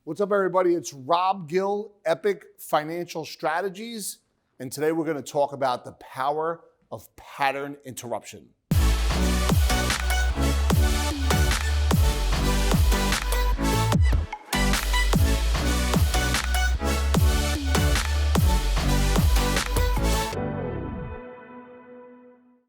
What's up, everybody? It's Rob Gill, Epic Financial Strategies, and today we're going to talk about the power of pattern interruption.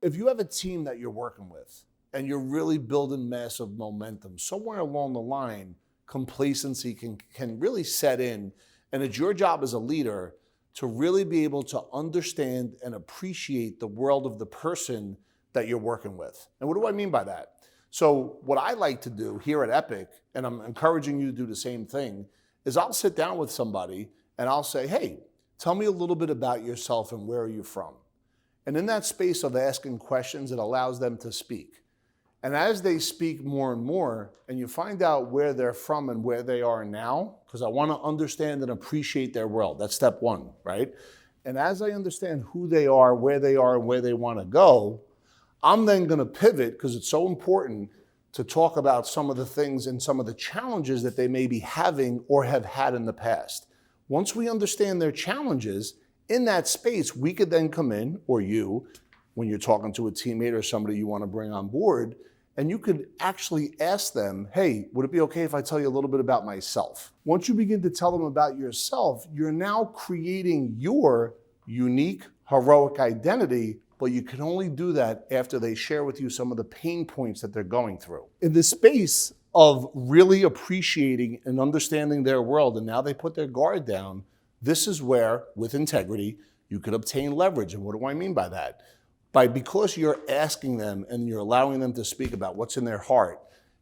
If you have a team that you're working with and you're really building massive momentum, somewhere along the line, complacency can really set in, and it's your job as a leader to really be able to understand and appreciate the world of the person that you're working with. And what do I mean by that? So what I like to do here at Epic, and I'm encouraging you to do the same thing, is I'll sit down with somebody and I'll say, hey, tell me a little bit about yourself and where are you from? And in that space of asking questions, it allows them to speak. And as they speak more and more, and you find out where they're from and where they are now, because I want to understand and appreciate their world. That's step one, right? And as I understand who they are, and where they want to go, I'm then going to pivot, because it's so important to talk about some of the things and some of the challenges that they may be having or have had in the past. Once we understand their challenges, in that space, we could then come in, or you, when you're talking to a teammate or somebody you want to bring on board, and you could actually ask them, hey, would it be okay if I tell you a little bit about myself? Once you begin to tell them about yourself, you're now creating your unique, heroic identity, but you can only do that after they share with you some of the pain points that they're going through. In the space of really appreciating and understanding their world, and now they put their guard down, this is where, with integrity, you could obtain leverage. And what do I mean by that? Because you're asking them and you're allowing them to speak about what's in their heart.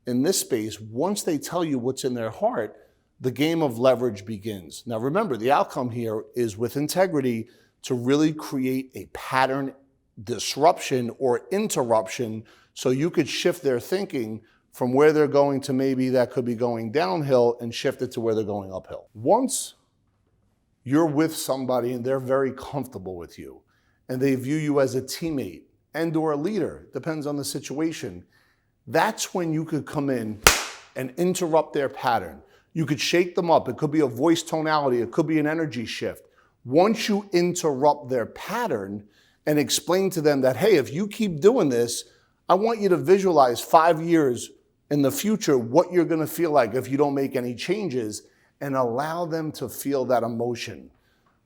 In this space, once they tell you what's in their heart, the game of leverage begins. Now remember, the outcome here is with integrity to really create a pattern disruption or interruption so you could shift their thinking from where they're going to maybe that could be going downhill and shift it to where they're going uphill. Once you're with somebody and they're very comfortable with you and they view you as a teammate and or a leader, depends on the situation, that's when you could come in and interrupt their pattern. You could shake them up. It could be a voice tonality. It could be an energy shift. Once you interrupt their pattern and explain to them that, hey, if you keep doing this, I want you to visualize 5 years in the future what you're going to feel like if you don't make any changes, and allow them to feel that emotion.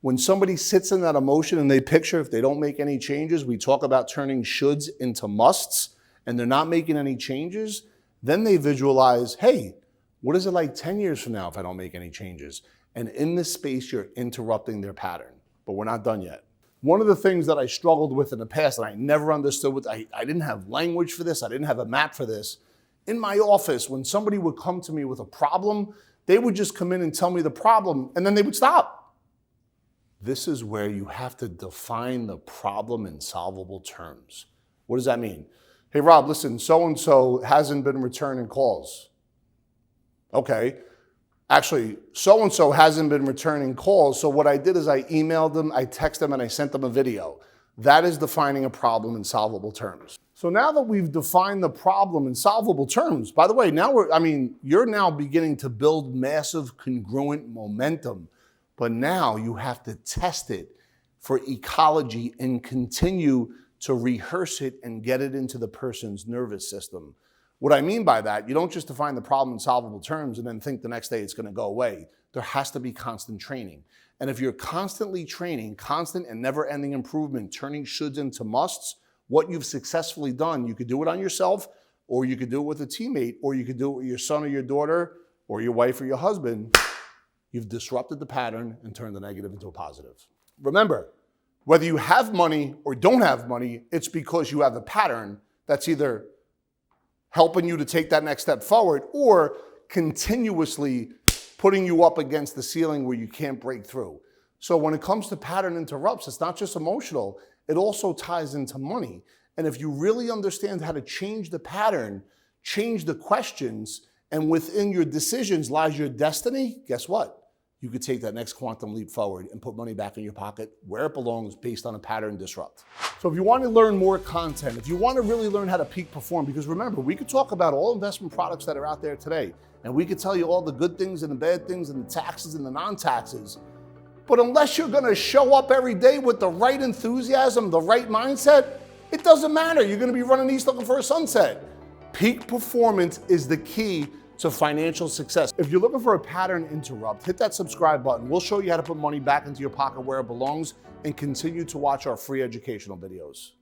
When somebody sits in that emotion and they picture if they don't make any changes, we talk about turning shoulds into musts, and they're not making any changes, then they visualize, hey, what is it like 10 years from now if I don't make any changes? And in this space, you're interrupting their pattern, but we're not done yet. One of the things that I struggled with in the past, and I never understood, I didn't have language for this, I didn't have a map for this. In my office, when somebody would come to me with a problem, they would just come in and tell me the problem, and then they would stop. This is where you have to define the problem in solvable terms. What does that mean? Hey, Rob, listen, so-and-so hasn't been returning calls. Okay. Actually, so-and-so hasn't been returning calls, so what I did is I emailed them, I texted them, and I sent them a video. That is defining a problem in solvable terms. So now that we've defined the problem in solvable terms, by the way, you're now beginning to build massive congruent momentum, but now you have to test it for ecology and continue to rehearse it and get it into the person's nervous system. What I mean by that, you don't just define the problem in solvable terms and then think the next day it's going to go away. There has to be constant training. And if you're constantly training, constant and never-ending improvement, turning shoulds into musts, what you've successfully done, you could do it on yourself, or you could do it with a teammate, or you could do it with your son or your daughter, or your wife or your husband. You've disrupted the pattern and turned the negative into a positive. Remember, whether you have money or don't have money, it's because you have a pattern that's either helping you to take that next step forward or continuously putting you up against the ceiling where you can't break through. So when it comes to pattern interrupts, it's not just emotional, it also ties into money. And if you really understand how to change the pattern, change the questions, and within your decisions lies your destiny, guess what? You could take that next quantum leap forward and put money back in your pocket where it belongs based on a pattern disrupt. So if you want to learn more content, if you want to really learn how to peak perform, because remember, we could talk about all investment products that are out there today, and we could tell you all the good things and the bad things and the taxes and the non-taxes, but unless you're going to show up every day with the right enthusiasm, the right mindset, it doesn't matter. You're going to be running east looking for a sunset. Peak performance is the key to financial success. If you're looking for a pattern interrupt, hit that subscribe button. We'll show you how to put money back into your pocket where it belongs and continue to watch our free educational videos.